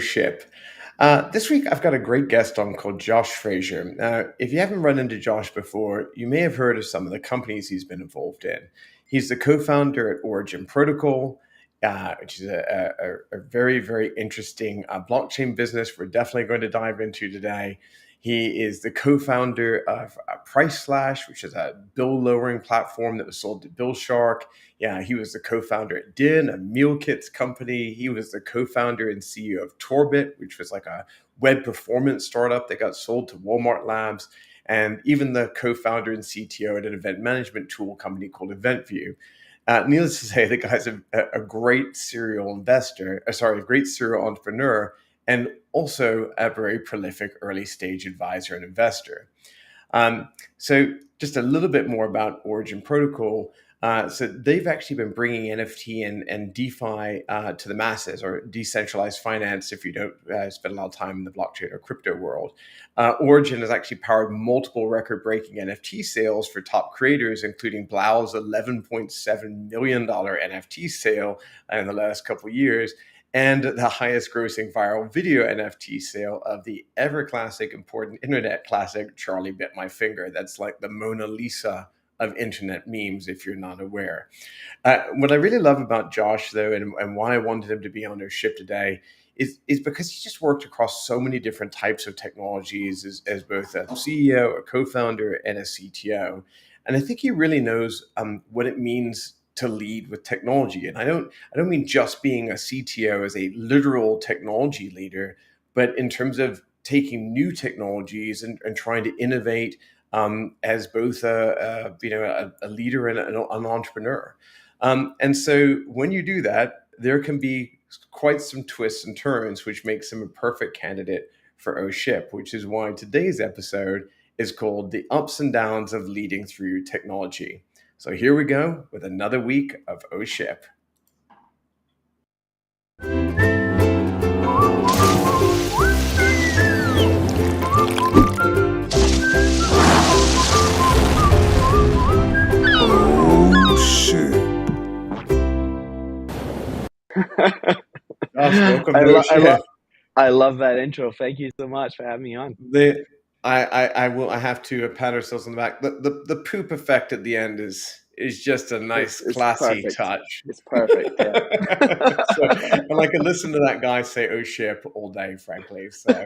Ship. This week, I've got a great guest on called Josh Fraser. If you haven't run into Josh before, you may have heard of some of the companies he's been involved in. He's the co-founder at Origin Protocol, which is a very, very interesting blockchain business we're definitely going to dive into today. He is the co-founder of Price Slash, which is a bill lowering platform that was sold to Bill Shark. Yeah, he was the co-founder at Din, a meal kits company. He was the co-founder and CEO of Torbit, which was like a web performance startup that got sold to Walmart Labs, and even the co-founder and CTO at an event management tool company called EventView. Needless to say, the guy's a great serial investor, a great serial entrepreneur, and also a very prolific early stage advisor and investor. So just a little bit more about Origin Protocol. So they've actually been bringing NFT and DeFi to the masses, or decentralized finance if you don't spend a lot of time in the blockchain or crypto world. Origin has actually powered multiple record-breaking NFT sales for top creators, including Blau's $11.7 million NFT sale in the last couple of years, and the highest grossing viral video NFT sale of the ever classic, important internet classic, Charlie Bit My Finger. That's like the Mona Lisa of internet memes, if you're not aware. What I really love about Josh, though, and why I wanted him to be on our ship today is because he just worked across so many different types of technologies as both a CEO, a co-founder, and a CTO. And I think he really knows what it means to lead with technology. And I don't mean just being a CTO as a literal technology leader, but in terms of taking new technologies and trying to innovate as both a leader and an entrepreneur. And so when you do that, there can be quite some twists and turns, which makes him a perfect candidate for OSHIP, which is why today's episode is called The Ups and Downs of Leading Through Technology. So here we go with another week of OSHIP. Josh, welcome to OSHIP. I love that intro. Thank you so much for having me on. I have to pat ourselves on the back. The poop effect at the end is just a nice, classy perfect. touch. It's perfect. Yeah. And I can listen to that guy say "oh ship" all day, frankly. So I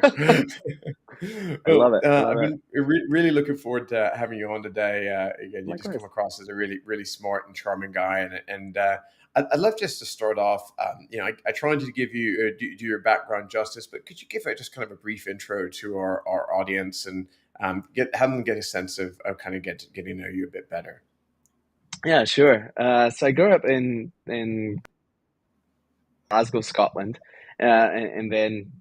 love it. I've been really looking forward to having you on today. Again, you just come across as a really, really smart and charming guy, and I'd love just to start off. I tried to give you do your background justice, but could you give just kind of a brief intro to our audience and have them get a sense of kind of getting to know you a bit better? Yeah, sure. So I grew up in Glasgow, Scotland, and then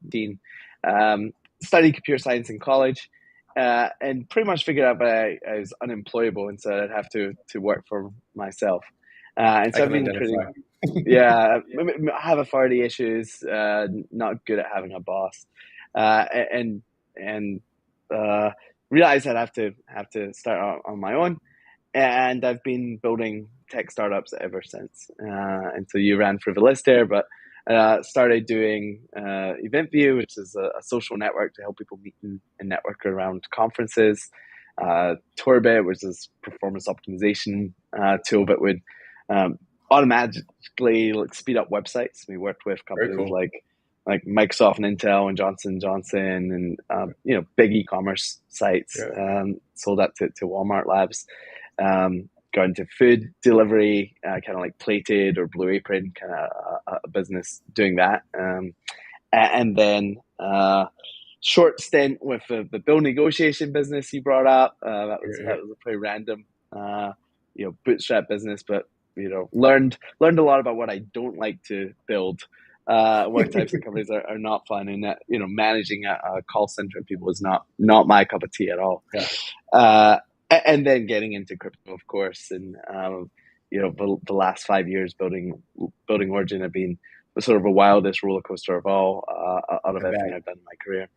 studied computer science in college, and pretty much figured out that I was unemployable, and so I'd have to work for myself. And so I've been I have authority issues, not good at having a boss, and realized I'd have to start out on my own. And I've been building tech startups ever since. And so you ran Frivolous there, but started doing EventView, which is a social network to help people meet and network around conferences. Torbit, which is performance optimization tool that would automatically speed up websites. We worked with companies like Microsoft and Intel and Johnson & Johnson and big e-commerce sites. Sold that to Walmart Labs. Got into food delivery, kind of like Plated or Blue Apron, kind of a business doing that. And then short stint with the bill negotiation business you brought up. That was a pretty random, bootstrap business, but learned a lot about what I don't like to build. What types of companies are not fun, and that managing a call center of people is not my cup of tea at all. And then getting into crypto, of course, and the last 5 years building Origin have been sort of a wildest roller coaster of all out of everything I've done in my career.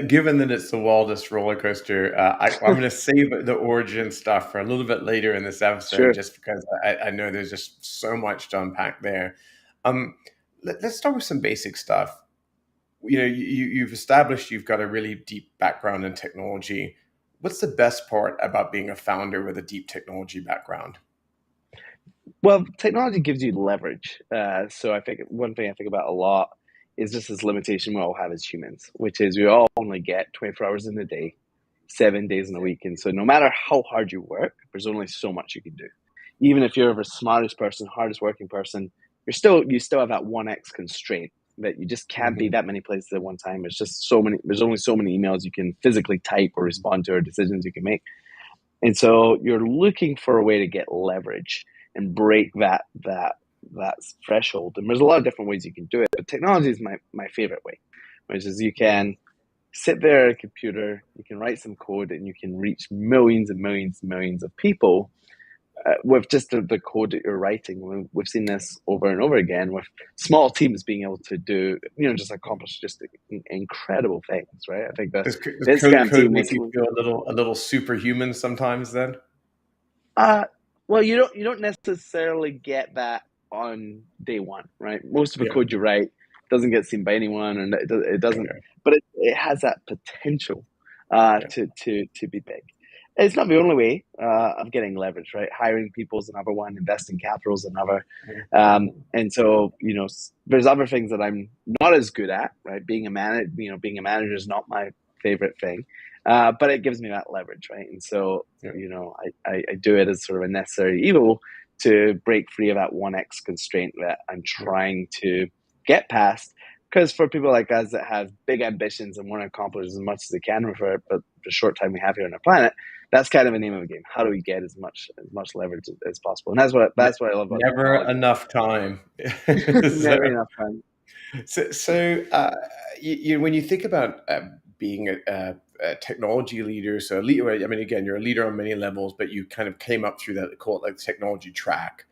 Given that it's the wildest roller coaster, I'm going to save the Origin stuff for a little bit later in this episode, just because I know there's just so much to unpack there. Let's start with some basic stuff. you've established you've got a really deep background in technology. What's the best part about being a founder with a deep technology background? Well, technology gives you leverage. So I think one thing I think about a lot is just this limitation we all have as humans, which is we all only get 24 hours in a day, 7 days in a week. And so no matter how hard you work, there's only so much you can do. Even if you're the smartest person, hardest working person, you still have that 1x constraint that you just can't be Hmm. that many places at one time. There's only so many emails you can physically type or respond to or decisions you can make. And so you're looking for a way to get leverage and break that threshold. And there's a lot of different ways you can do it, but technology is my favorite way, which is you can sit there at a computer, you can write some code, and you can reach millions and millions and millions of people with just the code that you're writing. We've seen this over and over again with small teams being able to do, just accomplish just incredible things, right? I think the Does Instagram code team make was you feel a little superhuman sometimes then? Uh, well, you don't necessarily get that on day one, right? Most of the Yeah. code you write doesn't get seen by anyone, and it doesn't, Okay. but it has that potential Yeah. to be big. It's not the only way of getting leverage, right? Hiring people is another one, investing capital is another, and so there's other things that I'm not as good at, right? Being a manager is not my favorite thing, but it gives me that leverage, right? And so Yeah. I do it as sort of a necessary evil to break free of that 1x constraint that I'm Yeah. trying to get past. Because for people like us that have big ambitions and want to accomplish as much as they can with but the short time we have here on the planet, that's kind of the name of the game. How do we get as much leverage as possible? And that's what I love about Never technology. enough time. So, Never enough time. when you think about being a technology leader, so a leader, I mean, again, you're a leader on many levels, but you kind of came up through that, call it like the technology track.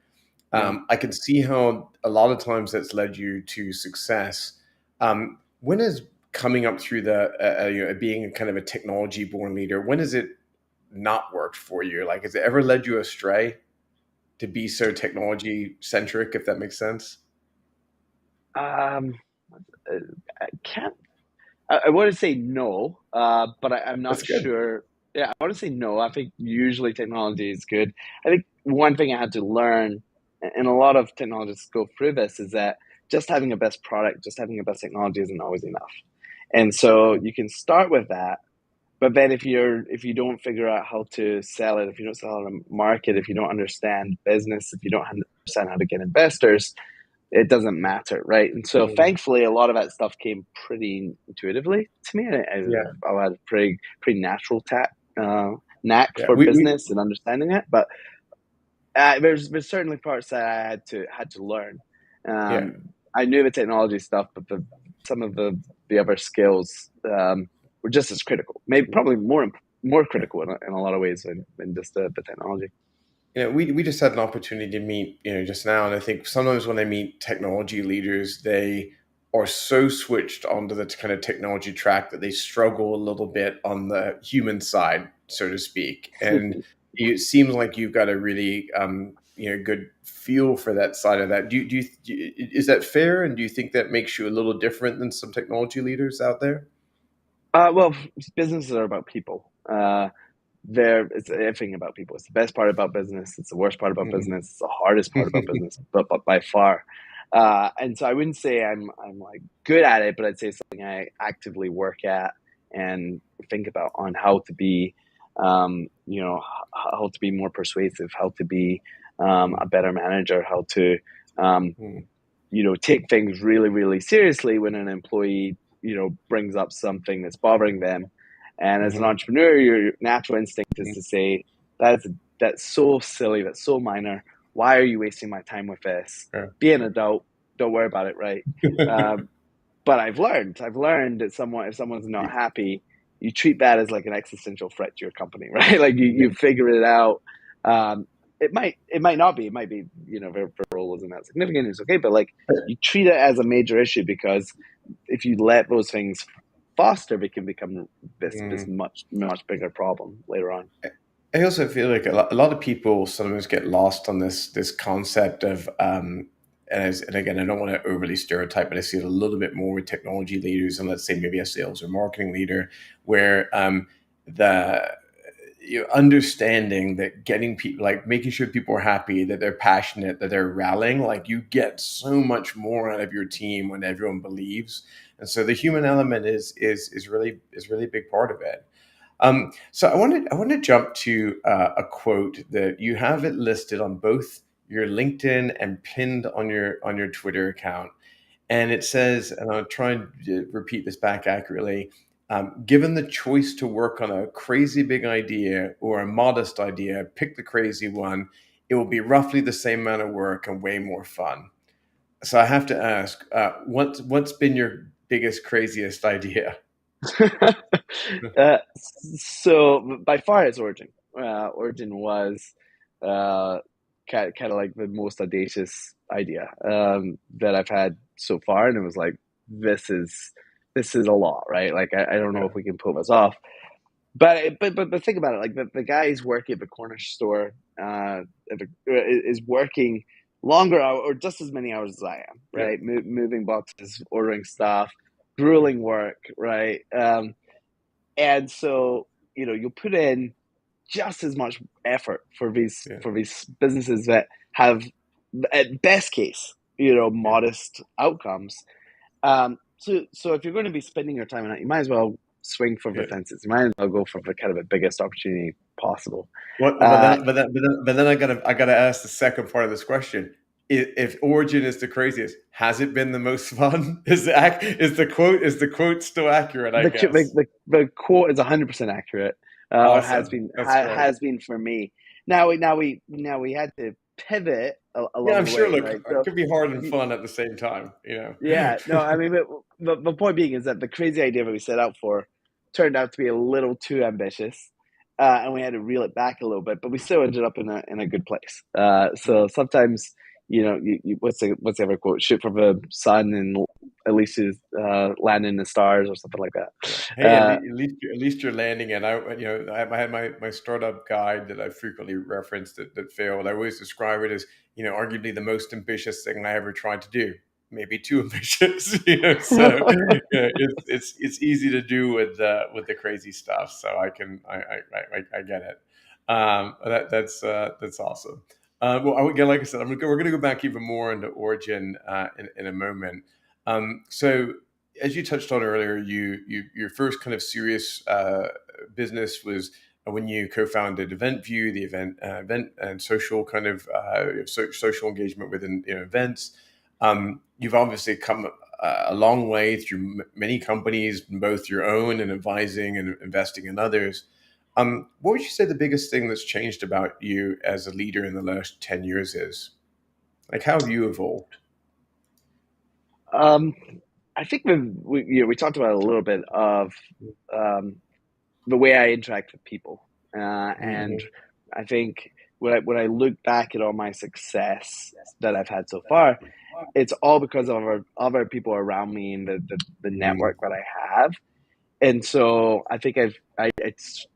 Yeah. I can see how a lot of times that's led you to success. When is coming up through being a kind of a technology born leader, when has it not worked for you? Like, has it ever led you astray to be so technology centric, if that makes sense? Um, I can't. I want to say no, but I'm That's not good. sure. Yeah, I want to say no. I think usually technology is good. I think one thing I had to learn, and a lot of technologists go through this, is that just having a best product, just having a best technology isn't always enough. And so you can start with that, but then if you don't figure out how to sell it, if you don't sell it in the market, if you don't understand business, if you don't understand how to get investors, it doesn't matter, right? And so Mm. thankfully, a lot of that stuff came pretty intuitively to me. Yeah, I had a pretty natural knack yeah. for We business and understanding it, but there's certainly parts that I had to learn. yeah. I knew the technology stuff, but some of the other skills were just as critical, maybe probably more critical in a lot of ways than just the technology. We just had an opportunity to meet, just now, and I think sometimes when I meet technology leaders, they are so switched onto the kind of technology track that they struggle a little bit on the human side, so to speak. And it seems like you've got a really, good feel for that side of that. Is that fair? And do you think that makes you a little different than some technology leaders out there? Well, businesses are about people. It's everything about people. It's the best part about business. It's the worst part about Mhm. business. It's the hardest part about business, but by far. And so I wouldn't say I'm like good at it, but I'd say it's something I actively work at and think about on how to be, how to be more persuasive, how to be a better manager, how to um, Mhm. take things really, really seriously when an employee, brings up something that's bothering them. And as an Mhm. entrepreneur, your natural instinct is to say, that's that's so silly, that's so minor. Why are you wasting my time with this? Be an adult, don't worry about it, right? Yeah. Um, but I've learned that if someone's not happy, you treat that as like an existential threat to your company, right? Like you figure it out. Um, it might not be. It might be, their role isn't that significant. It's okay, but like you treat it as a major issue because if you let those things foster, they can become this Mm. much much bigger problem later on. I also feel like a lot of people sometimes get lost on this concept of and again, I don't want to overly stereotype, but I see it a little bit more with technology leaders, and let's say maybe a sales or marketing leader, where the understanding that getting people, like making sure people are happy, that they're passionate, that they're rallying, like you get so much more out of your team when everyone believes. And so the human element is really a big part of it. So I want to jump to a quote that you have it listed on both your LinkedIn and pinned on your Twitter account, and it says, and I'll try and repeat this back accurately. Given the choice to work on a crazy big idea or a modest idea, pick the crazy one. It will be roughly the same amount of work and way more fun. So I have to ask, what's been your biggest, craziest idea? uh, so by far its origin. Origin was uh, kind of like the most audacious idea that I've had so far, and it was like this is a lot, right? Like I don't know Yeah, if we can pull this off. But think about it. Like the guy who's working at the corner store is working longer or just as many hours as I am, yeah, right? Moving boxes, ordering stuff, grueling work, right? And so you'll put in just as much effort yeah, for these businesses that have at best case yeah, modest outcomes. So if you're going to be spending your time on it, you might as well swing for the yeah. fences. You might as well go for the kind of the biggest opportunity possible. What? But Uh, then I gotta ask the second part of this question. If Origin is the craziest, has it been the most fun? Is the quote still accurate? I the, guess. the quote is 100% accurate, or Awesome. That's great. has been for me. Now we had to pivot Yeah, along I'm the sure. way, Look, right? it So could be hard and fun at the same time. yeah, no, I mean, the point being is that the crazy idea that we set out for turned out to be a little too ambitious, and we had to reel it back a little bit, but we still ended up in a good place. So sometimes, what's the other quote? Shoot for the sun and at least you land in the stars or something like Yeah. that. Hey, at least you're landing it. I had my startup guide that I frequently referenced that failed. I always describe it as arguably the most ambitious thing I ever tried to do. Maybe too ambitious. So it's easy to do with the crazy stuff. So I get it. That's awesome. Well, again, like I said, we're going to go back even more into Origin in a moment. So as you touched on earlier, your first kind of serious business was when you co-founded EventView, the event and social kind of social engagement within events. You've obviously come a long way through many companies, both your own and advising and investing in others. What would you say the biggest thing that's changed about you as a leader in the last 10 years is? Like, how have you evolved? um, I think we talked about a little bit of um, the way I interact with people, and Mhm. I think when I look back at all my success that I've had so far, it's all because of other people around me and the Mhm. network that I have. And so I think I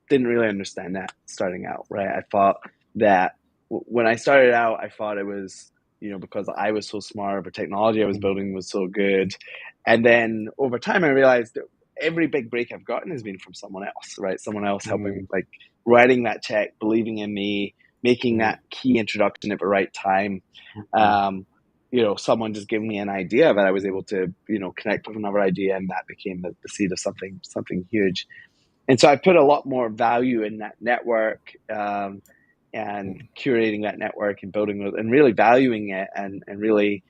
didn't really understand that starting out, right? I thought that when I started out, I thought it was, because I was so smart, the technology I was Mhm. building was so good. And then over time, I realized that every big break I've gotten has been from someone else, right? Someone else helping, Mhm. like writing that check, believing in me, making Mhm. that key introduction at the right time. Mhm. Um, someone just gave me an idea that I was able to, connect with another idea, and that became the seed of something huge. And so I put a lot more value in that network, and curating that network and building it and really valuing it, and really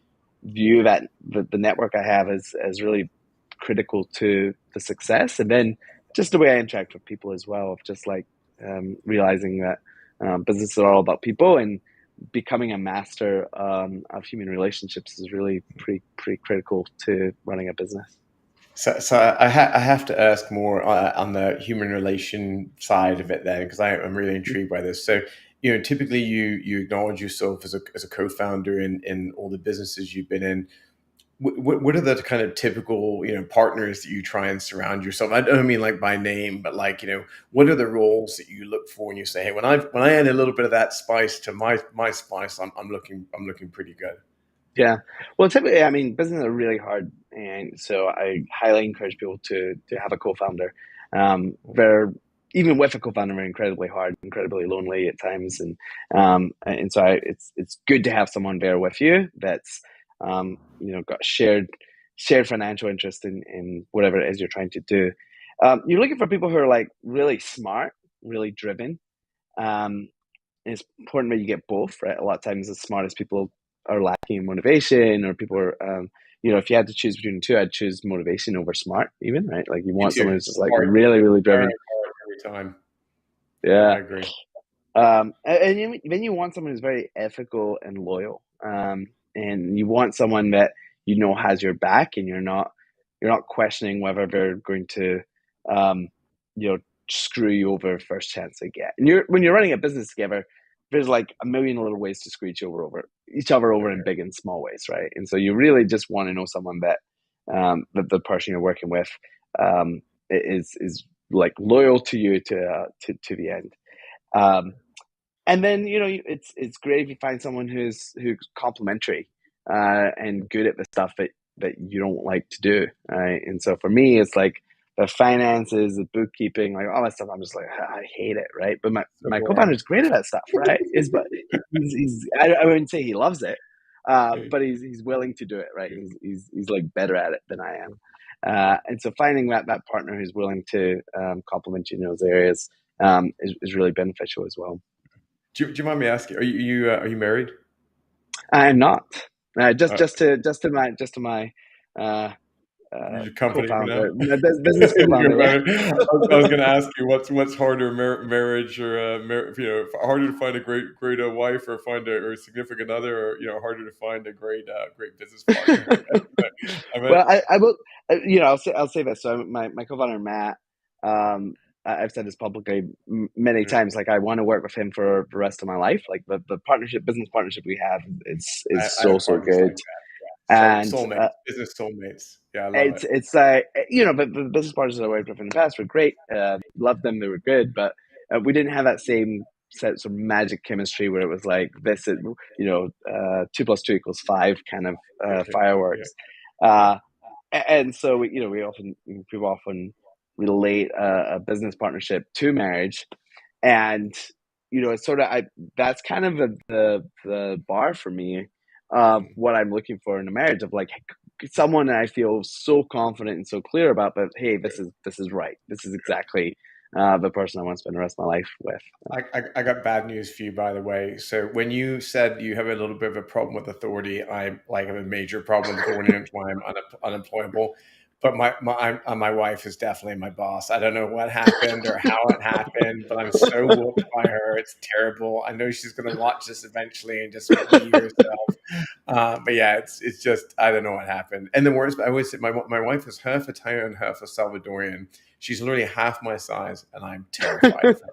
view that the network I have as really critical to the success. And then just the way I interact with people as well, of just like realizing that businesses are all about people, and becoming a master of human relationships is really pretty critical to running a business. So I have to ask more on the human relation side of it then, because I'm really intrigued by this. So, typically you acknowledge yourself as a co-founder in all the businesses you've been in. What are the kind of typical partners that you try and surround yourself? I don't mean like by name, but like what are the roles that you look for and you say, hey, when I add a little bit of that spice to my spice, I'm looking pretty good. Yeah. Well, typically, I mean, business are really hard, and so I highly encourage people to have a co-founder. They're even with a co-founder, they're incredibly hard, incredibly lonely at times, and so it's good to have someone there with you that's got shared financial interest in whatever it is you're trying to do. You're looking for people who are like really smart, really driven. Um, and it's important that you get both, right? A lot of times the smartest people are lacking in motivation, or people are, if you had to choose between the two, I'd choose motivation over smart, even, right? Like you Me want too. someone who's just like Hard, really, really hard, driven. hard every time. Yeah, Yeah. I agree. Then you want someone who's very ethical and loyal. And you want someone that has your back, and you're not questioning whether they're going to, um, you know, screw you over first chance they get. And when you're running a business together, there's like a million little ways to screw each other over in big and small ways, right? And so you really just want to know someone that the person you're working with um, is like loyal to you to the end. Um, and then it's great if you find someone who's complimentary and good at the stuff that you don't like to do, right? And so for me, it's like the finances, the bookkeeping, like all that stuff. I'm just like, I hate it, right? But my So my boring. co-founder is great at that stuff, right? Is but he's I wouldn't say he loves it, but he's willing to do it, right? He's like better at it than I am. And so finding that partner who's willing to compliment you in those areas is really beneficial as well. Do you mind me asking? Are you married? I'm not. Just Uh, to my uh, your company for now. co-founder, my business co-founder. Yeah. I was going to ask you what's harder, marriage or harder to find a great wife, or find a significant other, or harder to find a great business partner. I guess. I mean, Well, I will. I'll say this. So my co-founder Matt. I've said this publicly many times. Like I want to work with him for the rest of my life. Like the business partnership we have is I so have so partners like good. that. Yeah, And soulmates, business soulmates. Yeah, I love it. it's like but the business partners that I worked with in the past were great. Loved them; they were good, but we didn't have that same sense of magic chemistry where it was like this is 2 plus 2 equals 5 kind of Yeah, yeah. fireworks. Uh, and so people often relate a business partnership to marriage, and it's sort of that's kind of the bar for me of Mm. what I'm looking for in a marriage, of like someone I feel so confident and so clear about that, hey, this is right, this is exactly the person I want to spend the rest of my life with. I got bad news for you, by the way. So when you said you have a little bit of a problem with authority, I like have a major problem with authority, and that's why I'm unemployable. But my wife is definitely my boss. I don't know what happened or how it happened, but I'm so whooped by her. It's terrible. I know she's going to watch this eventually and just wee herself. But yeah, it's just I don't know what happened. And the worst, I always say my wife is half Italian, half a Salvadorian. She's literally half my size, and I'm terrified of her.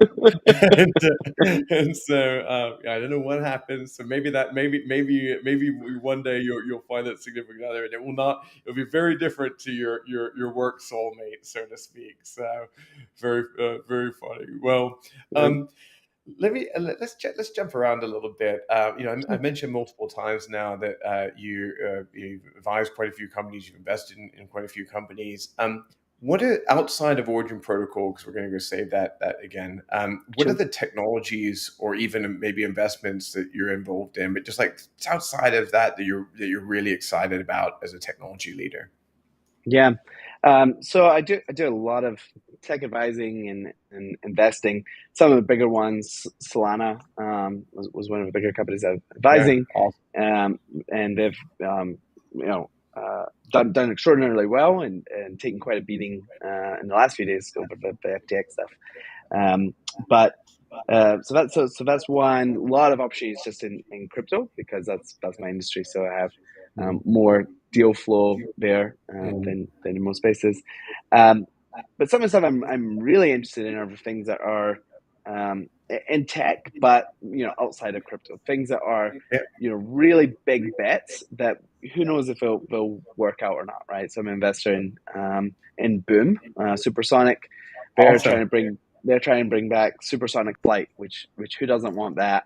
And so yeah, I don't know what happens. So maybe one day you'll find that significant other, and it'll be very different to your work soulmate, so to speak. So very funny. Well, um, let's jump around a little bit. I've mentioned multiple times now that you've advised quite a few companies, you've invested in quite a few companies. What are outside of Origin Protocol? Because we're going to go save that again. What are Sure. the technologies or even maybe investments that you're involved in, but just like outside of that you're really excited about as a technology leader? Yeah. So I do a lot of tech advising and investing. Some of the bigger ones, Solana was one of the bigger companies I was Yeah, advising, awesome. um, and they've done extraordinarily well, and taken quite a beating in the last few days over the FTX stuff. Um, but so that's one. A lot of opportunities just in crypto, because that's my industry. So I have more deal flow there than in most places. Um, but some of the stuff I'm really interested in are the things that are in tech, but outside of crypto, things that are Yeah, really big bets that who knows if they'll work out or not, right? So I'm an investor in Boom, Supersonic. They're trying awesome. to bring they're trying to bring back supersonic flight, which who doesn't want that?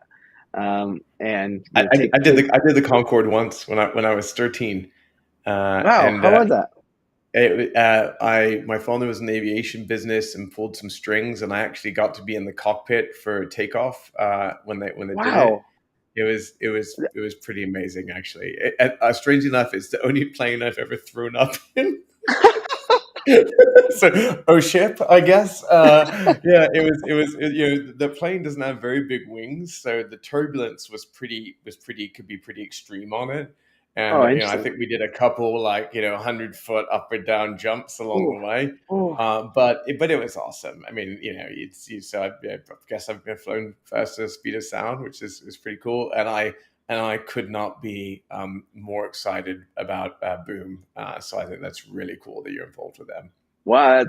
and I, I, take I did the Concorde once when I was 13, wow, and how was that? my father was in the aviation business and pulled some strings, and I actually got to be in the cockpit for takeoff when they did it. Wow. It was pretty amazing, actually. Strangely enough, it's the only plane I've ever thrown up in. So, oh ship, I guess. Yeah, you know, the plane doesn't have very big wings, so the turbulence could be pretty extreme on it. And Oh, you know, I interesting. think we did a couple, like, you know, 100-foot up and down jumps along Oh, the way. oh, But it was awesome. I mean, you know, I guess I've been flown faster than speed of sound, which is pretty cool. And I could not be more excited about Boom. So I think that's really cool that you're involved with them. wow.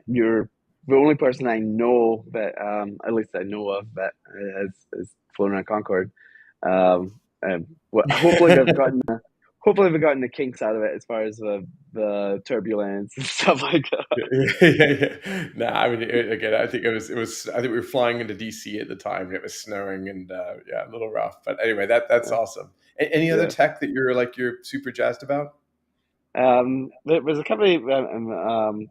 You're the only person I know that, at least I know of, that has flown on Concorde. Hopefully hopefully they've gotten the kinks out of it as far as the turbulence and stuff like that. Yeah. Nah, I mean, again, I think I think we were flying into DC at the time, and it was snowing, and yeah, a little rough. But anyway, that's awesome. Any other Yeah. tech that you're super jazzed about? There's a company that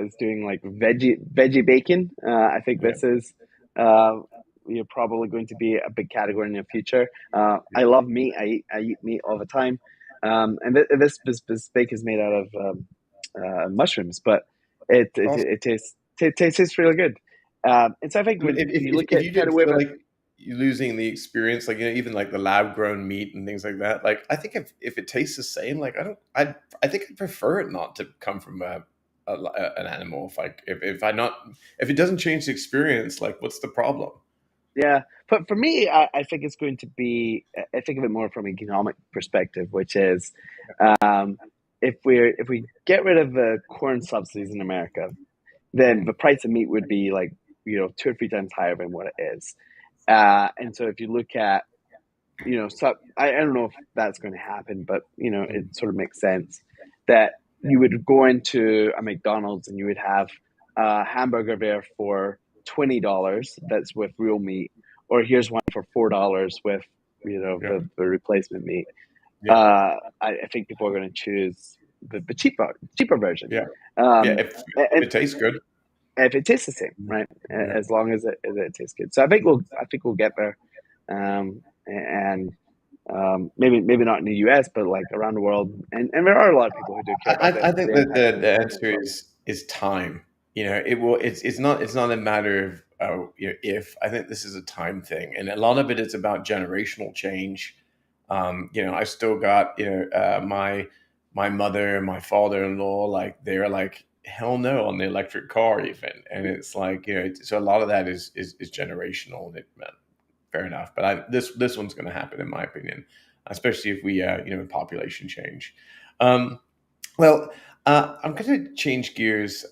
is doing like veggie bacon. I think Yeah, this is uh, you're probably going to be a big category in the future. yeah. I love meat. I eat meat all the time. And this bacon is made out of mushrooms, but Awesome. it tastes really good. And so I think I mean, when you look if at you kind of didn't where feel like you're losing the experience, like, you know, even like the lab grown meat and things like that, like, I think if it tastes the same, like, I think I prefer it not to come from an animal. If I not if it doesn't change the experience, like, what's the problem? yeah, but for me, I think it's going to be. I think of it more from an economic perspective, which is, um, if we get rid of the corn subsidies in America, then Mm, the price of meat would be like, you know, 2 or 3 times higher than what it is. And so if you look at, you know, so I don't know if that's going to happen, but you know, mm, it sort of makes sense that you would go into a McDonald's and you would have a hamburger there for $20 that's with real meat, or here's one for $4 with, you know, yeah, the replacement meat. yeah, I think people are going to choose the cheaper version, yeah, yeah. um, If and it tastes good, if it tastes the same, right? yeah. As long as it tastes good. So I think we'll get there, and maybe not in the US, but like around the world. And there are a lot of people who do care about I the think that impact the on the answer environment. is time. You know, it's not a matter of you know, if. I think this is a time thing, and a lot of it is about generational change. You know, I still got, you know, my mother and my father-in-law, like, they're like, hell no on the electric car even, and it's like, you know, so a lot of that is generational, and fair enough. But this one's going to happen, in my opinion, especially if we you know, population change. Um, well, I'm going to change gears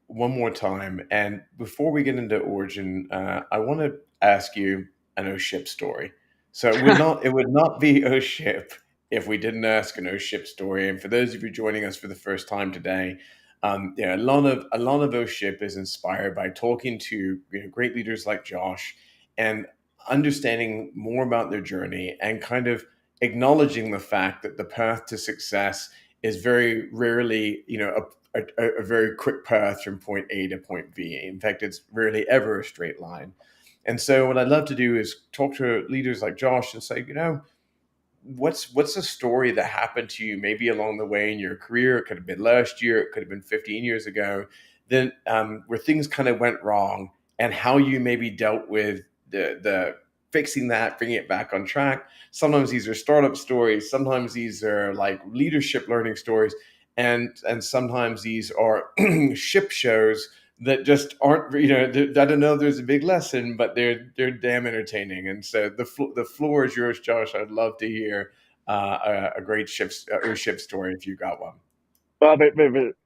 one more time, and before we get into Origin, I want to ask you an O ship story. So it would not be O ship if we didn't ask an O ship story. And for those of you joining us for the first time today, yeah, a lot of O ship is inspired by talking to, you know, great leaders like Josh, and understanding more about their journey, and kind of acknowledging the fact that the path to success is very rarely, you know, a very quick path from point A to point B. In fact, it's rarely ever a straight line. And so, what I'd love to do is talk to leaders like Josh and say, you know, what's a story that happened to you maybe along the way in your career? It could have been last year, it could have been 15 years ago, then where things kind of went wrong, and how you maybe dealt with the fixing that, bringing it back on track. Sometimes these are startup stories, sometimes these are like leadership learning stories, and sometimes these are ship shows that just aren't, you know, I don't know if there's a big lesson, but they're damn entertaining. And so the floor is yours, Josh. I'd love to hear a great ship story if you got one. Well, but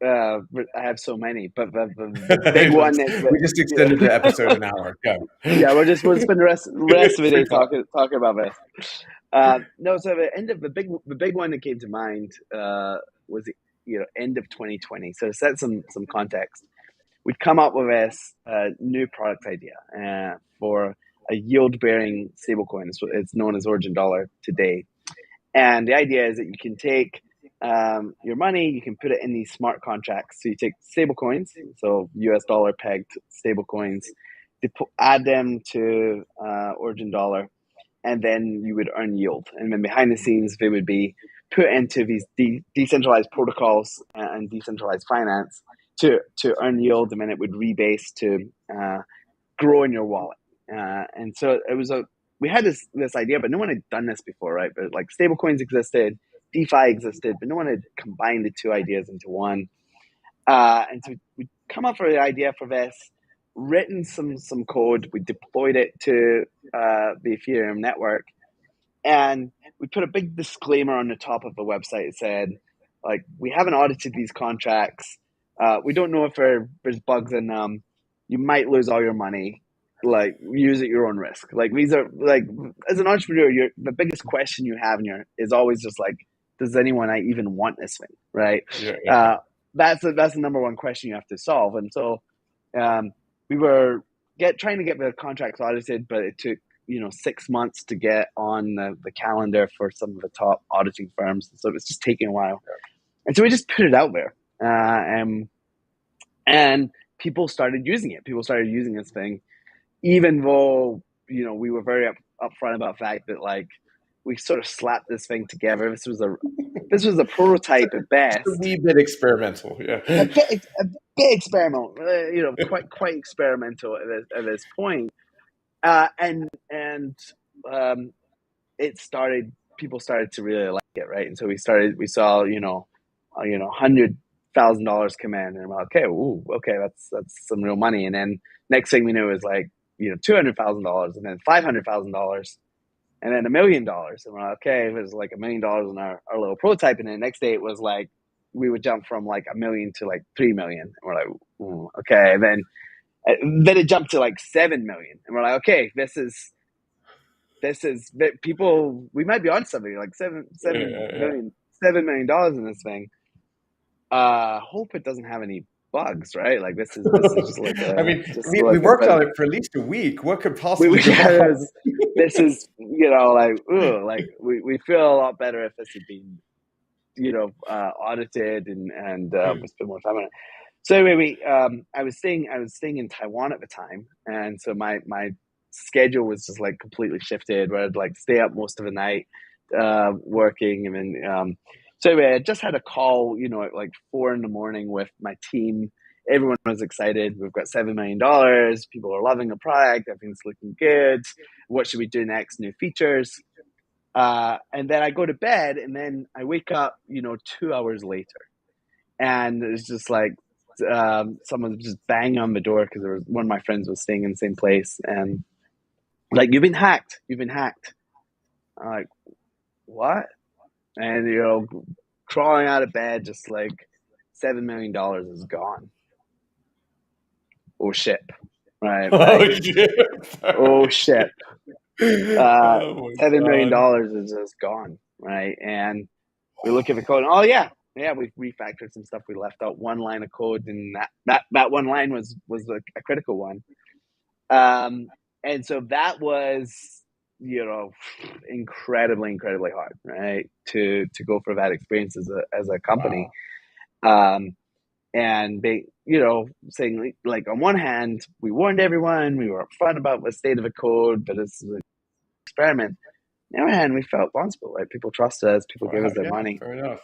I have so many, but the big one is that, We just extended the yeah, episode an hour. Go. yeah, we'll spend rest of the day Free fun. talking about this. No, so the end of the big one that came to mind was, you know, end of 2020. So to set some context, we'd come up with this new product idea for a yield-bearing stablecoin. It's known as Origin Dollar today. And the idea is that you can take your money, you can put it in these smart contracts. So you take stable coins, so US dollar pegged stable coins, add them to Origin Dollar, and then you would earn yield. And then behind the scenes, they would be put into these decentralized protocols and decentralized finance to earn yield, and then it would rebase to grow in your wallet. And so we had this idea, but no one had done this before, right? But like stablecoins existed, DeFi existed, but no one had combined the two ideas into one. And so we come up with the idea for this, written some code, we deployed it to the Ethereum network, and we put a big disclaimer on the top of the website that said, like, we haven't audited these contracts. We don't know if there's bugs in them. You might lose all your money. Like, use at your own risk. Like, these are, like, as an entrepreneur, the biggest question you have is always just like, does anyone even want this thing, right? Yeah. That's the number one question you have to solve. And so we were trying to get the contracts audited, but it took 6 months to get on the calendar for some of the top auditing firms. So it was just taking a while. And so we just put it out there. And people started using it. People started using this thing, even though, we were very upfront about the fact that, like, we sort of slapped this thing together. This was a prototype at best. It's a wee bit experimental, yeah. A bit experimental, quite experimental at this point. And people started to really like it, right? And so we saw, $100,000 come in, and we're like, okay, that's some real money. And then next thing we knew is like, $200,000, and then $500,000, and then $1 million. And we're like, okay, it was like $1 million in our little prototype. And then the next day it was like, we would jump from like 1 million to like 3 million. And we're like, okay. And then it jumped to like 7 million. And we're like, okay, this is people, we might be on something like $7 million in this thing. Hope it doesn't have any bugs, right? Like, this is just like I mean, we worked on it for at least a week. What could possibly go wrong? This is, like, we feel a lot better if this had been, audited and we spent more time on it. So anyway, I was staying in Taiwan at the time, and so my schedule was just like completely shifted, where I'd like stay up most of the night working, and then so anyway, I just had a call, at like 4 a.m. with my team. Everyone was excited. We've got $7 million. People are loving the product. Everything's looking good. What should we do next? New features. And then I go to bed, and then I wake up, 2 hours later, and it's just like someone just banging on the door, because one of my friends was staying in the same place, and like, you've been hacked. I'm like, what? And crawling out of bed, just like, $7 million is gone. Oh shit! Right? Oh shit! $7 million is just gone, right? And we look at the code, and we've refactored some stuff. We left out one line of code, and that one line was a critical one. And so that was, incredibly hard, right? To go for that experience as a company. Wow. And they, saying, like, on one hand, we warned everyone, we were upfront about the state of the code, but this is an experiment. On the other hand, we felt responsible, right? People trusted us, people gave us their money. Fair enough.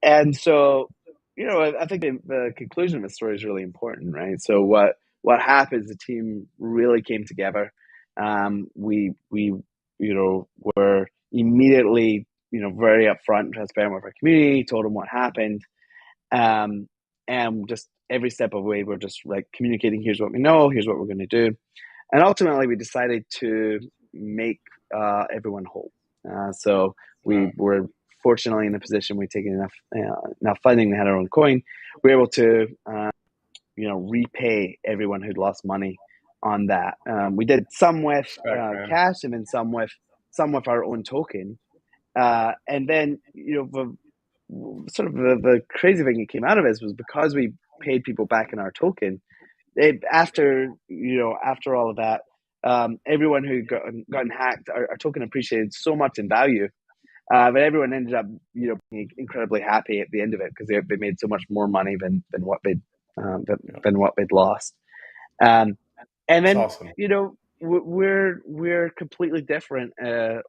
And so, I think the conclusion of the story is really important, right? So what happened is the team really came together. We were immediately, very upfront and transparent with our community, told them what happened. And just every step of the way, we're just like communicating, here's what we know, here's what we're going to do. And ultimately, we decided to make everyone whole. So we were fortunately in a position, we'd taken enough funding, we had our own coin. We were able to, repay everyone who'd lost money on that. We did some with cash, and then some with our own token. And then, the crazy thing that came out of this was, because we paid people back in our token, after all of that, everyone who gotten hacked, our token appreciated so much in value. But everyone ended up, being incredibly happy at the end of it because they made so much more money than what they'd Yeah. than what they'd lost. Um, and That's then, awesome. we're completely different.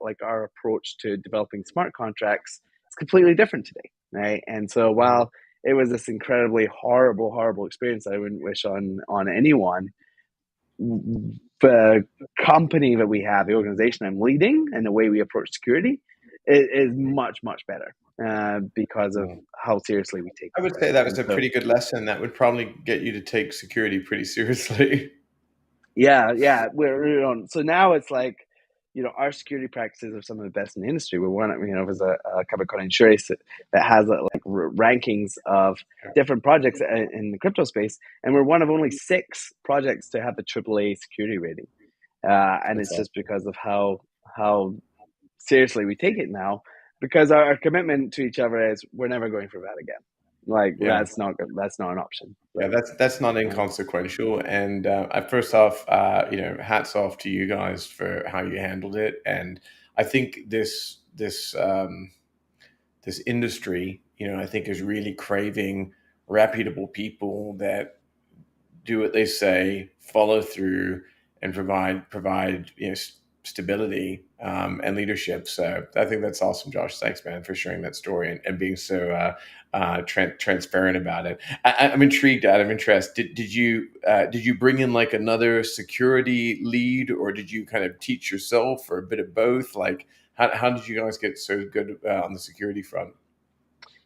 Like our approach to developing smart contracts is completely different today, right? And so Mhm. while it was this incredibly horrible experience I wouldn't wish on anyone, the company that we have, the organization I'm leading, and the way we approach security is much better because of Mm. how seriously we take I it, would say right? that was And a so, pretty good lesson that would probably get you to take security pretty seriously. yeah, we're on. So now it's like, our security practices are some of the best in the industry. We're one, there's a company called Insurance that has like rankings of different projects in the crypto space, and we're one of only 6 projects to have the AAA security rating. And That's it's just awesome. because of how seriously we take it now, because our commitment to each other is we're never going for that again. Like Yeah. that's not an option, Yeah, right? that's not inconsequential. And first off, hats off to you guys for how you handled it. And I think this industry, I think is really craving reputable people that do what they say, follow through, and provide stability and leadership. So I think that's awesome, Josh. Thanks, man, for sharing that story and being so transparent about it. I'm intrigued out of interest. Did you bring in like another security lead, or did you kind of teach yourself, or a bit of both? Like, how did you guys get so good on the security front?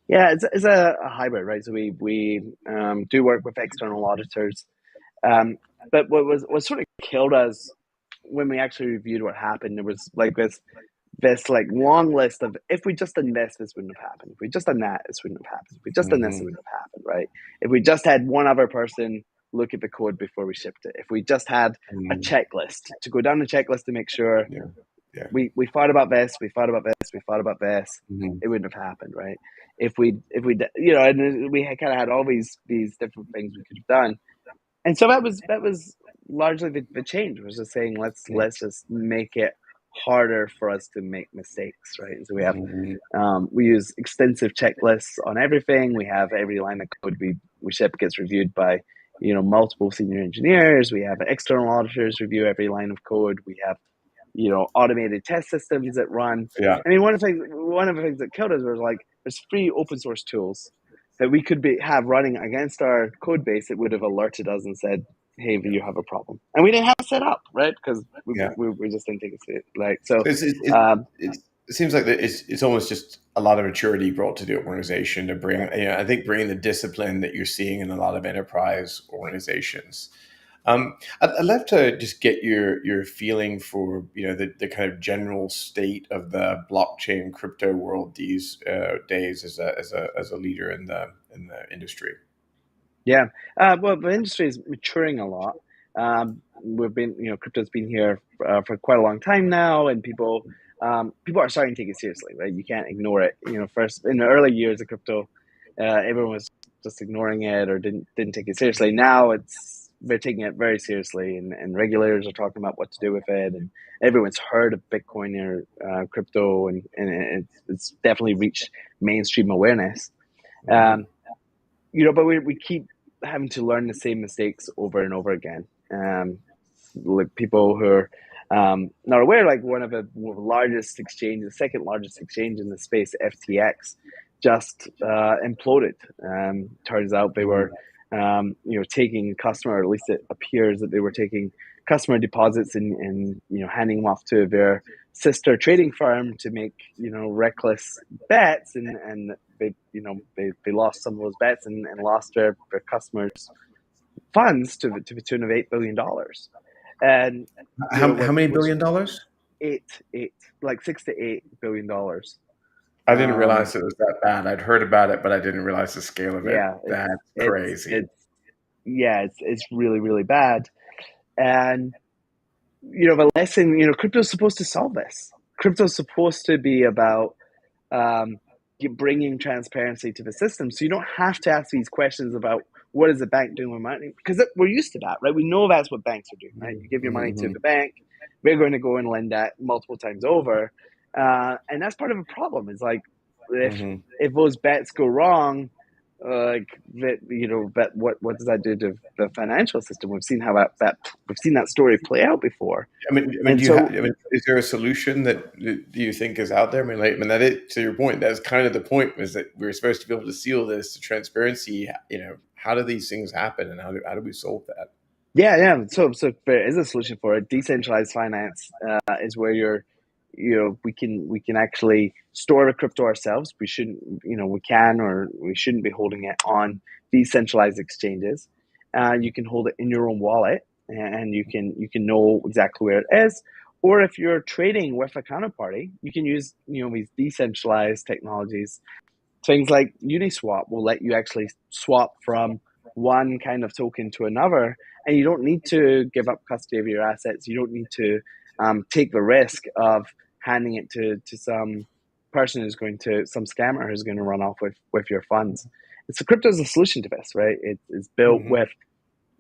Yeah, it's a hybrid, right? So we do work with external auditors, um, but what sort of killed us when we actually reviewed what happened, there was like this like long list of, if we just done this wouldn't have happened. If we just done that, this wouldn't have happened. If we just done this, it Hmm. wouldn't have happened, right? If we just had one other person look at the code before we shipped it. If we just had a Hmm. checklist to go down the checklist to make sure Yeah, yeah. we thought about this, we thought about this, we thought about this, Hmm. it wouldn't have happened, right? If we and we kind of had all these different things we could have done, and so that was largely the change, was just saying let's just make it harder for us to make mistakes, right? And so Hmm. we use extensive checklists on everything. We have every line of code we ship gets reviewed by multiple senior engineers. We have external auditors review every line of code. We have automated test systems that run. Yeah. I mean, one of the things that killed us was like there's free open source tools that we could have running against our code base that would have alerted us and said, "Hey, you have a problem," and we didn't have it set up, right? Because Yeah. we just didn't take it like so. So Um, it seems like it's almost just a lot of maturity brought to the organization to bring. yeah, I think bringing the discipline that you're seeing in a lot of enterprise organizations. I'd love to just get your feeling for the kind of general state of the blockchain crypto world these days as a leader in the industry. yeah. Well, the industry is maturing a lot. Crypto's been here for quite a long time now, and people are starting to take it seriously, right? You can't ignore it. First in the early years of crypto, everyone was just ignoring it or didn't take it seriously. Now they're taking it very seriously, and regulators are talking about what to do with it, and everyone's heard of Bitcoin or crypto, and it's definitely reached mainstream awareness. Hmm. Um, but we keep having to learn the same mistakes over and over again. Like people who are not aware, like one of the largest exchange, the second largest exchange in the space, FTX, just imploded. Turns out they were, taking customer, or at least it appears that they were taking customer deposits and handing them off to their sister trading firm to make reckless bets, and they lost some of those bets and lost their customers funds to the tune of $8 billion. And How what many was billion dollars? eight like $6 to $8 billion. I didn't um realize it was that bad. I'd heard about it, but I didn't realize the scale of it. yeah, That's it's crazy. it's really bad. And the lesson, crypto's supposed to solve this. Crypto's supposed to be about um bringing transparency to the system, so you don't have to ask these questions about what is the bank doing with money? Because we're used to that, right? We know that's what banks are doing, right? You give your money to Mm-hmm. the bank, they're going to go and lend that multiple times over, and that's part of a problem. Is like Mm-hmm. if those bets go wrong, like that, but what does that do to the financial system? We've seen how that we've seen that story play out before, I mean, and so is there a solution that do you think is out there? That it, to your point, that's kind of the point, is that we're supposed to be able to seal this to transparency. How do these things happen, and how do we solve that? yeah. So there is a solution for it. Decentralized finance is where we can actually store the crypto ourselves. We shouldn't, we can or we shouldn't be holding it on decentralized exchanges. You can hold it in your own wallet, and you can know exactly where it is. Or if you're trading with a counterparty, you can use these decentralized technologies. Things like Uniswap will let you actually swap from one kind of token to another, and you don't need to give up custody of your assets. You don't need to take the risk of handing it to some scammer who's going to run off with your funds. And so crypto is a solution to this, right? It's built Mm-hmm. with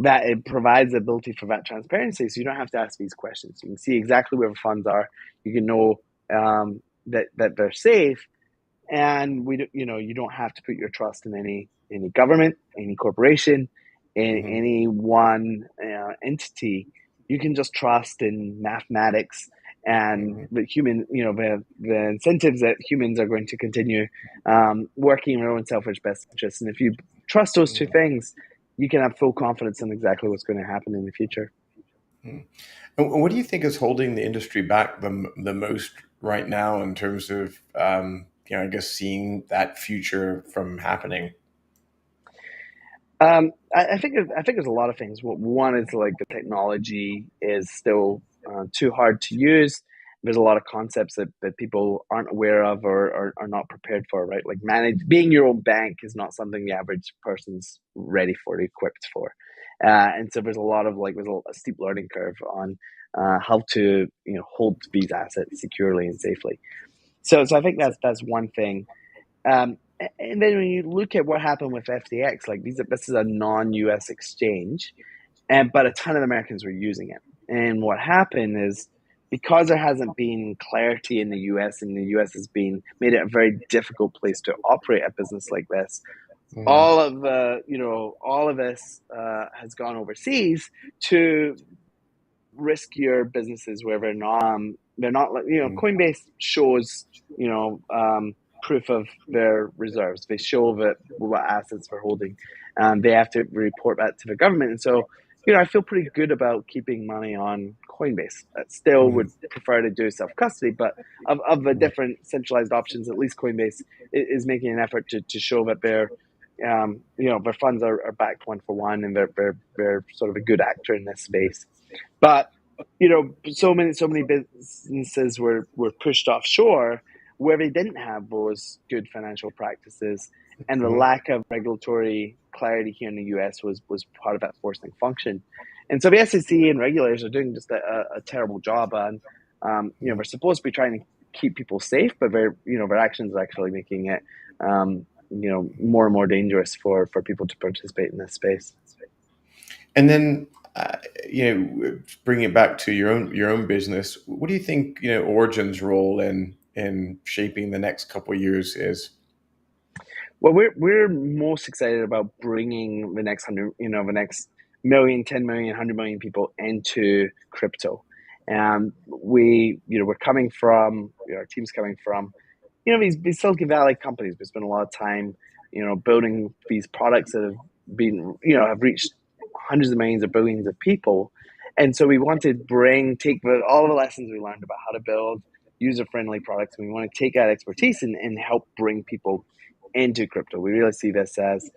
that. It provides the ability for that transparency, so you don't have to ask these questions. You can see exactly where the funds are. You can know that they're safe, and you don't have to put your trust in any government, any corporation, in Mm-hmm. any one entity. You can just trust in mathematics and Mm-hmm. the human, the incentives that humans are going to continue working in their own selfish best interests. And if you trust those two things, you can have full confidence in exactly what's going to happen in the future. Mm-hmm. And what do you think is holding the industry back the most right now in terms of I guess seeing that future from happening? I think there's a lot of things. One is like the technology is still too hard to use. There's a lot of concepts that people aren't aware of or are not prepared for, right? Like being your own bank is not something the average person's ready for, equipped for. And so there's a lot of there's a steep learning curve on how to hold these assets securely and safely. So I think that's one thing. And then when you look at what happened with FTX, like this is a non-US exchange, but a ton of Americans were using it. And what happened is because there hasn't been clarity in the US, and the US has been made it a very difficult place to operate a business like this. Mm-hmm. All of this has gone overseas to riskier businesses where they're not like Coinbase shows you know proof of their reserves. They show that what assets they're holding, and they have to report that to the government. And so I feel pretty good about keeping money on Coinbase. I still Mm-hmm. would prefer to do self custody, but of the different centralized options, at least Coinbase is making an effort to show that their funds are backed one for one, and they're sort of a good actor in this space. But so many businesses were pushed offshore where they didn't have those good financial practices, and the Mm-hmm. lack of regulatory clarity here in the US was part of that forcing function. And so the SEC and regulators are doing just a terrible job on, they're supposed to be trying to keep people safe, but their actions are actually making it, more and more dangerous for people to participate in this space. And then, bring it back to your own business. What do you think Origin's role in shaping the next couple of years is? Well, we're most excited about bringing the next the next million, 10 million, 100 million people into crypto. We're coming from, our team's coming from, these Silicon Valley companies. We spent a lot of time, building these products that have been, have reached hundreds of millions or billions of people. And so we want to take all the lessons we learned about how to build user-friendly products, and we want to take that expertise and help bring people into crypto. We really see this as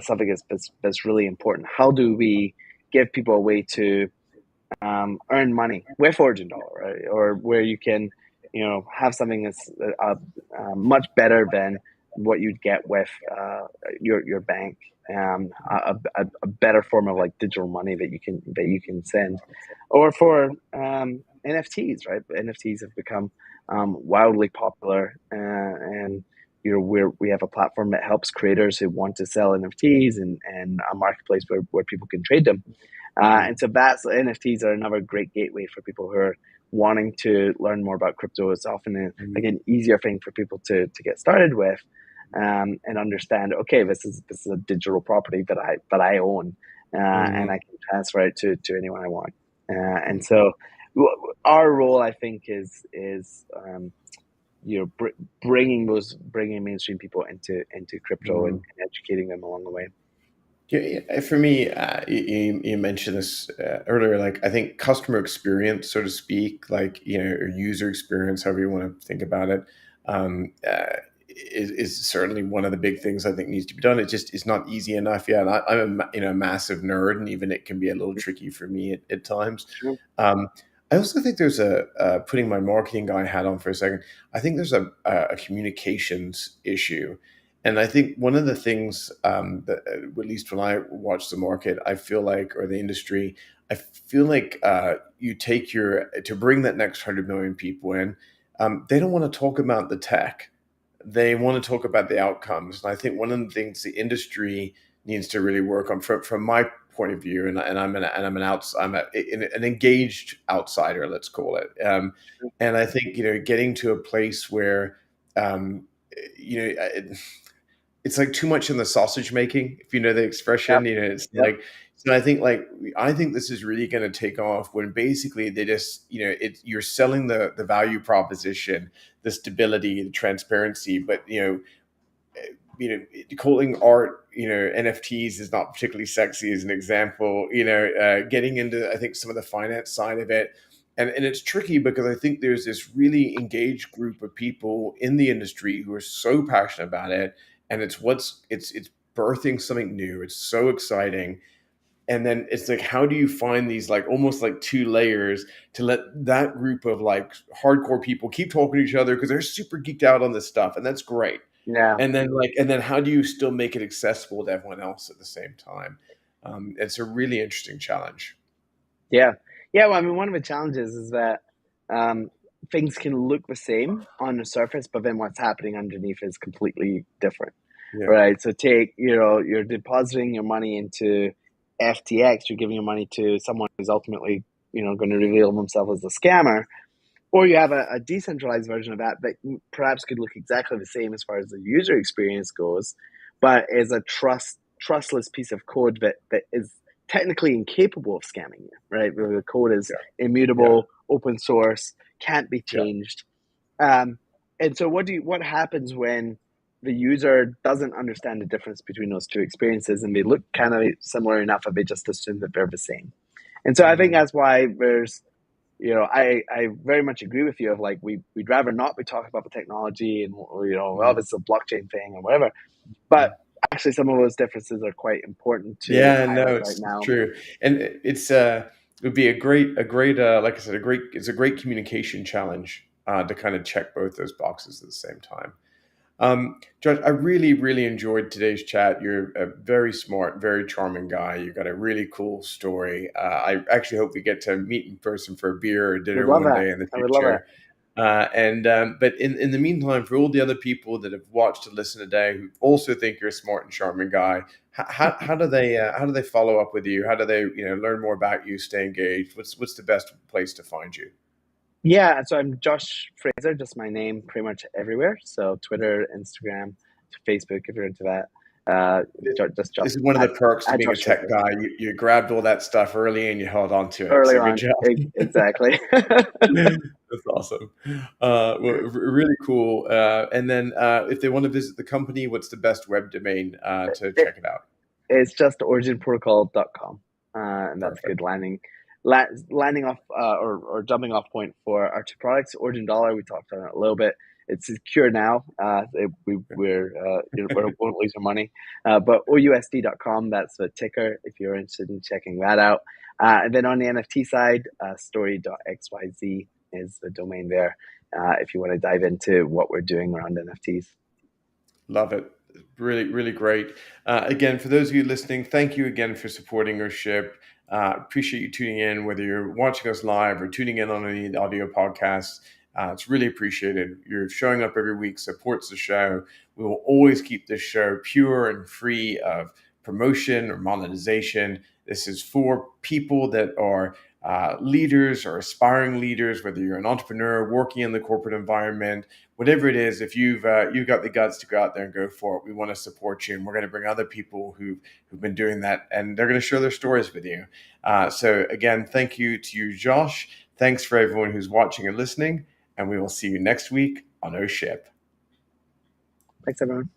something that's really important. How do we give people a way to earn money with Origin Dollar, right? Or where you can, have something that's much better than what you'd get with your bank. A better form of like digital money that you can send, or for NFTs, right? NFTs have become wildly popular, and we have a platform that helps creators who want to sell NFTs and a marketplace where people can trade them. And so that's NFTs are another great gateway for people who are wanting to learn more about crypto. It's often like an easier thing for people to get started with, and understand. Okay, this is a digital property that I own, and I can transfer it to anyone I want. And so our role, I think, is bringing mainstream people into crypto and educating them along the way. Yeah, for me, you mentioned this earlier. Like, I think customer experience, so to speak, like, or user experience, however you want to think about it, um, uh, is certainly one of the big things I think needs to be done. It just is not easy enough. Yeah, and I'm a massive nerd, and even it can be a little tricky for me at times. Sure. Um, I also think there's putting my marketing guy hat on for a second. I think there's a communications issue. And I think one of the things that, at least when I watch the market, I feel like, or the industry, I feel like you take to bring that next 100 million people in, they don't want to talk about the tech. They want to talk about the outcomes. And I think one of the things the industry needs to really work on, from my point of view, and I'm an engaged outsider, let's call it. And I think, getting to a place where, um, you know, it's like too much in the sausage making, if you know the expression. Yep. It's Yep. like, so I think this is really going to take off when basically they just, you're selling the value proposition, the stability, the transparency, but calling art, NFTs is not particularly sexy as an example. Getting into, I think, some of the finance side of it, and it's tricky because I think there's this really engaged group of people in the industry who are so passionate about it, and it's birthing something new. It's so exciting. And then it's like, how do you find these, like, almost like two layers to let that group of, like, hardcore people keep talking to each other because they're super geeked out on this stuff, and that's great. Yeah. And then how do you still make it accessible to everyone else at the same time? It's a really interesting challenge. Yeah. Yeah. Well, I mean, one of the challenges is that um, things can look the same on the surface, but then what's happening underneath is completely different, Yeah. right? So you're depositing your money into FTX, you're giving your money to someone who's ultimately, going to reveal themselves as a scammer, or you have a decentralized version of that perhaps could look exactly the same as far as the user experience goes, but is a trustless piece of code that is technically incapable of scamming you, right? Where the code is Yeah. Yeah. immutable, open source, can't be Yeah. changed. Um, and so what happens when the user doesn't understand the difference between those two experiences and they look kind of similar enough that they just assume that they're the same? And so I think Mm. that's why there's I very much agree with you of like we'd rather not be talking about the technology and well, Mm. this is a blockchain thing or whatever, but actually some of those differences are quite important to Yeah, no, highlight right it's now. true. And it would be a great, like I said, it's a great communication challenge to kind of check both those boxes at the same time. Josh, I really, really enjoyed today's chat. You're a very smart, very charming guy. You got a really cool story. I actually hope we get to meet in person for a beer or Would dinner love one that. day in the I would love that. future. But in the meantime, for all the other people that have watched and listened today who also think you're a smart and charming guy, how do they follow up with you? How do they learn more about you, stay engaged? What's the best place to find you? Yeah, so I'm Josh Fraser, just my name pretty much everywhere. So Twitter, Instagram, Facebook, if you're into that. Just Josh This is one of the perks to at being a Josh tech Fraser. guy. You grabbed all that stuff early and you held on to it. Early So good on, job. exactly. That's awesome. Really cool. And then if they want to visit the company, what's the best web domain to It, check it out? it's just originprotocol.com, and that's a Perfect. good landing off or jumping off point for our two products. Origin Dollar, we talked on it a little bit. It's secure now. We won't lose our money. But OUSD.com, that's the ticker if you're interested in checking that out. And then on the NFT side, story.xyz is the domain there if you want to dive into what we're doing around NFTs. Love it. Really, really great. Again, for those of you listening, thank you again for supporting our ship. Appreciate you tuning in, whether you're watching us live or tuning in on any audio podcasts. It's really appreciated. You're showing up every week, supports the show. We will always keep this show pure and free of promotion or monetization. This is for people that are leaders or aspiring leaders, whether you're an entrepreneur working in the corporate environment, whatever it is. If you've got the guts to go out there and go for it, we want to support you, and we're going to bring other people who've been doing that, and they're going to share their stories with you. So again, thank you to you, Josh. Thanks for everyone who's watching and listening, and we will see you next week on O Ship. Thanks, everyone.